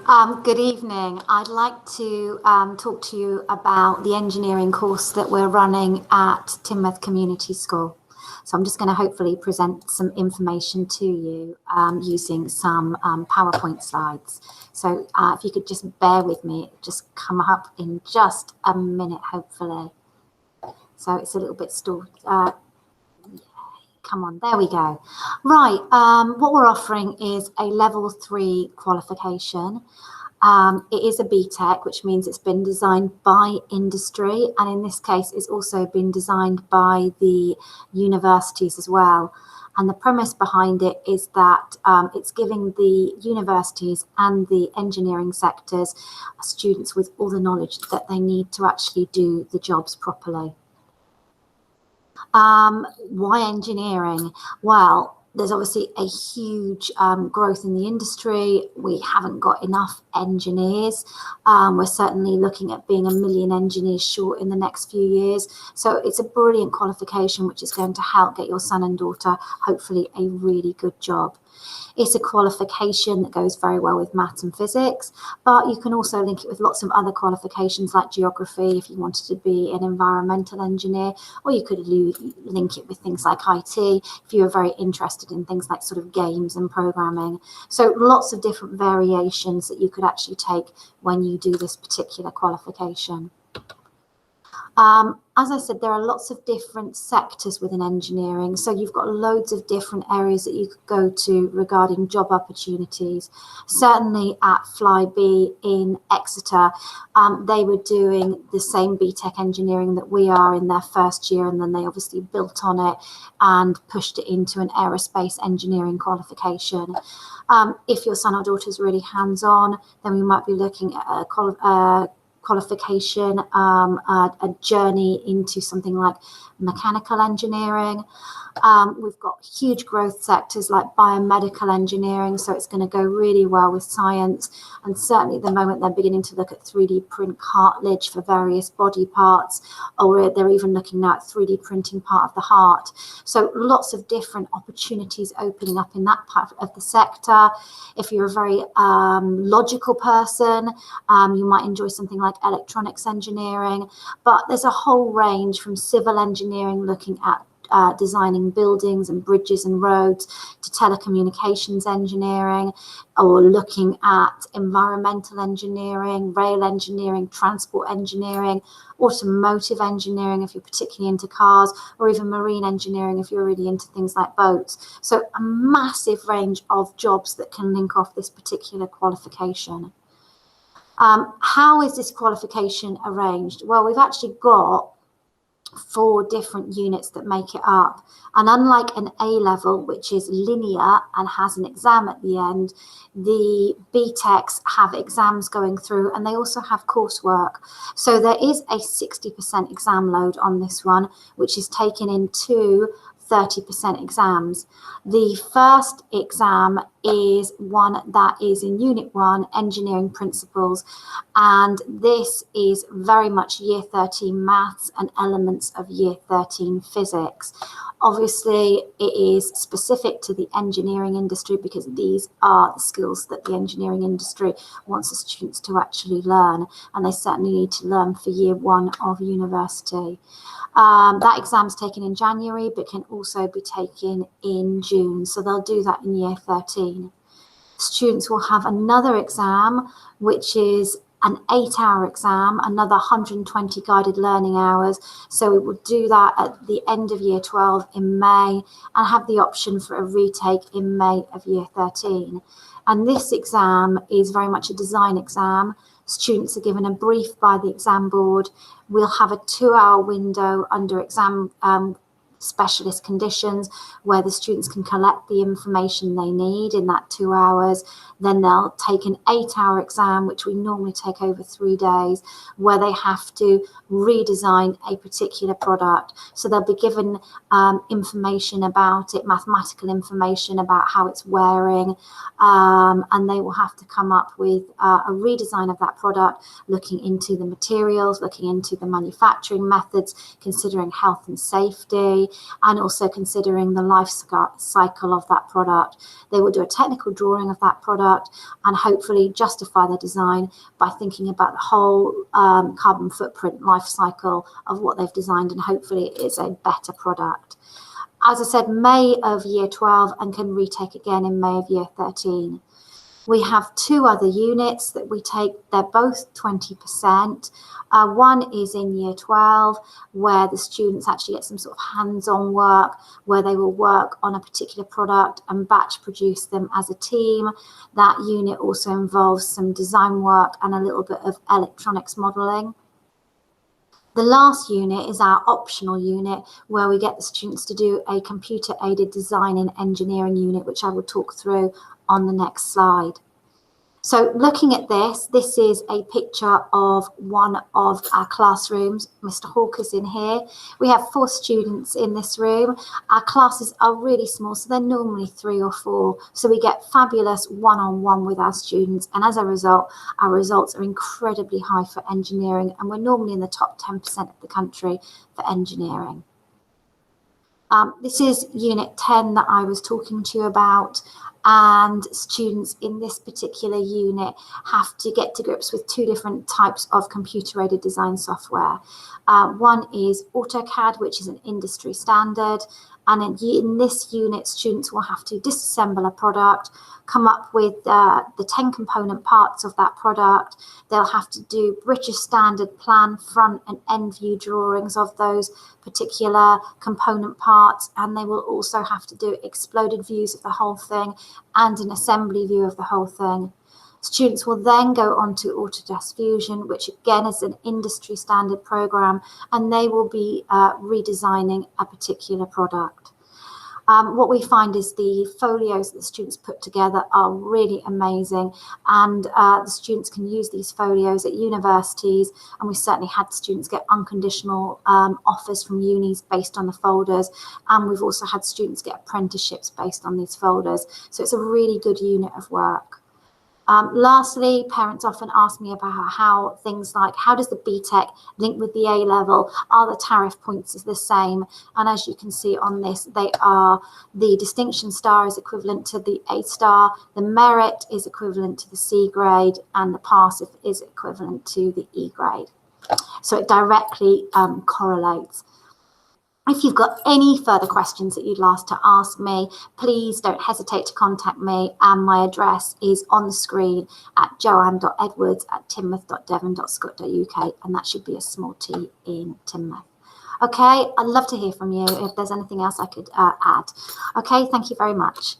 Good evening. I'd like to talk to you about the engineering course that we're running at Teignmouth Community School. So I'm just going to hopefully present some information to you using some PowerPoint slides. So if you could just bear with me, just come up in just a minute, hopefully. So it's a little bit stalled. Come on, there we go. Right, what we're offering is a level 3 qualification. It is a BTEC, which means it's been designed by industry, and in this case it's also been designed by the universities as well. And the premise behind it is that it's giving the universities and the engineering sectors students with all the knowledge that they need to actually do the jobs properly. Why engineering? Well, there's obviously a huge growth in the industry. We haven't got enough engineers. We're certainly looking at being 1 million engineers short in the next few years. So it's a brilliant qualification which is going to help get your son and daughter hopefully a really good job. It's a qualification that goes very well with maths and physics, but you can also link it with lots of other qualifications like geography if you wanted to be an environmental engineer, or you could link it with things like IT if you were very interested in things like sort of games and programming. So lots of different variations that you could actually take when you do this particular qualification. As I said, there are lots of different sectors within engineering. So you've got loads of different areas that you could go to regarding job opportunities. Certainly at Flybe in Exeter, they were doing the same BTEC engineering that we are in their first year, and then they obviously built on it and pushed it into an aerospace engineering qualification. If your son or daughter is really hands-on, then we might be looking at a qualification, a journey into something like mechanical engineering. We've got huge growth sectors like biomedical engineering, so it's going to go really well with science. And certainly at the moment they're beginning to look at 3D print cartilage for various body parts, or they're even looking now at 3D printing part of the heart. So lots of different opportunities opening up in that part of the sector. If you're a very logical person, you might enjoy something like electronics engineering, but there's a whole range from civil engineering looking at designing buildings and bridges and roads, to telecommunications engineering, or looking at environmental engineering, rail engineering, transport engineering, automotive engineering if you're particularly into cars, or even marine engineering if you're really into things like boats. So a massive range of jobs that can link off this particular qualification. How is this qualification arranged? Well, we've actually got 4 different units that make it up, and unlike an A level, which is linear and has an exam at the end, the BTECs have exams going through, and they also have coursework. So there is a 60% exam load on this one, which is taken in 2 30% exams. The first exam is one that is in Unit 1, Engineering Principles, and this is very much Year 13 Maths and elements of Year 13 Physics. Obviously, it is specific to the engineering industry because these are the skills that the engineering industry wants the students to actually learn, and they certainly need to learn for Year 1 of university. That exam's taken in January, but can also be taken in June. So they'll do that in Year 13. Students will have another exam, which is an 8-hour exam, another 120 guided learning hours. So we will do that at the end of Year 12 in May, and have the option for a retake in May of Year 13. And this exam is very much a design exam. Students are given a brief by the exam board. We'll have a 2-hour window under exam specialist conditions where the students can collect the information they need in that 2 hours. Then they'll take an 8-hour exam, which we normally take over 3 days, where they have to redesign a particular product. So they'll be given information about it, mathematical information about how it's wearing, and they will have to come up with a redesign of that product, looking into the materials, looking into the manufacturing methods, considering health and safety, strategy, and also considering the life cycle of that product. They will do a technical drawing of that product and hopefully justify the design by thinking about the whole carbon footprint life cycle of what they've designed, and hopefully it is a better product. As I said, May of year 12, and can retake again in May of year 13. We have 2 other units that we take. They're both 20%. One is in year 12, where the students actually get some sort of hands-on work, where they will work on a particular product and batch produce them as a team. That unit also involves some design work and a little bit of electronics modeling. The last unit is our optional unit, where we get the students to do a computer-aided design and engineering unit, which I will talk through on the next slide. So looking at this is a picture of one of our classrooms. Mr. Hawke is in here. We have 4 students in this room. Our classes are really small, so they're normally 3 or 4. So we get fabulous one-on-one with our students. And as a result, our results are incredibly high for engineering. And we're normally in the top 10% of the country for engineering. This is Unit 10 that I was talking to you about. And students in this particular unit have to get to grips with 2 different types of computer-aided design software. One is AutoCAD, which is an industry standard. And in this unit, students will have to disassemble a product, come up with the 10 component parts of that product. They'll have to do British standard plan, front and end view drawings of those particular component parts. And they will also have to do exploded views of the whole thing and an assembly view of the whole thing. Students will then go on to Autodesk Fusion, which again is an industry standard program, and they will be redesigning a particular product. What we find is the folios that the students put together are really amazing, and the students can use these folios at universities, and we certainly had students get unconditional offers from unis based on the folders, and we've also had students get apprenticeships based on these folders. So it's a really good unit of work. Lastly, parents often ask me about how things like, how does the BTEC link with the A-level? Are the tariff points the same? And as you can see on this, they are. The distinction star is equivalent to the A star, the merit is equivalent to the C grade, and the pass is equivalent to the E grade. So it directly correlates. If you've got any further questions that you'd like to ask me, please don't hesitate to contact me, and my address is on the screen at joanne.edwards@teignmouth.devon.scut.uk, and that should be a small t in Teignmouth. Okay, I'd love to hear from you if there's anything else I could add. Okay, thank you very much.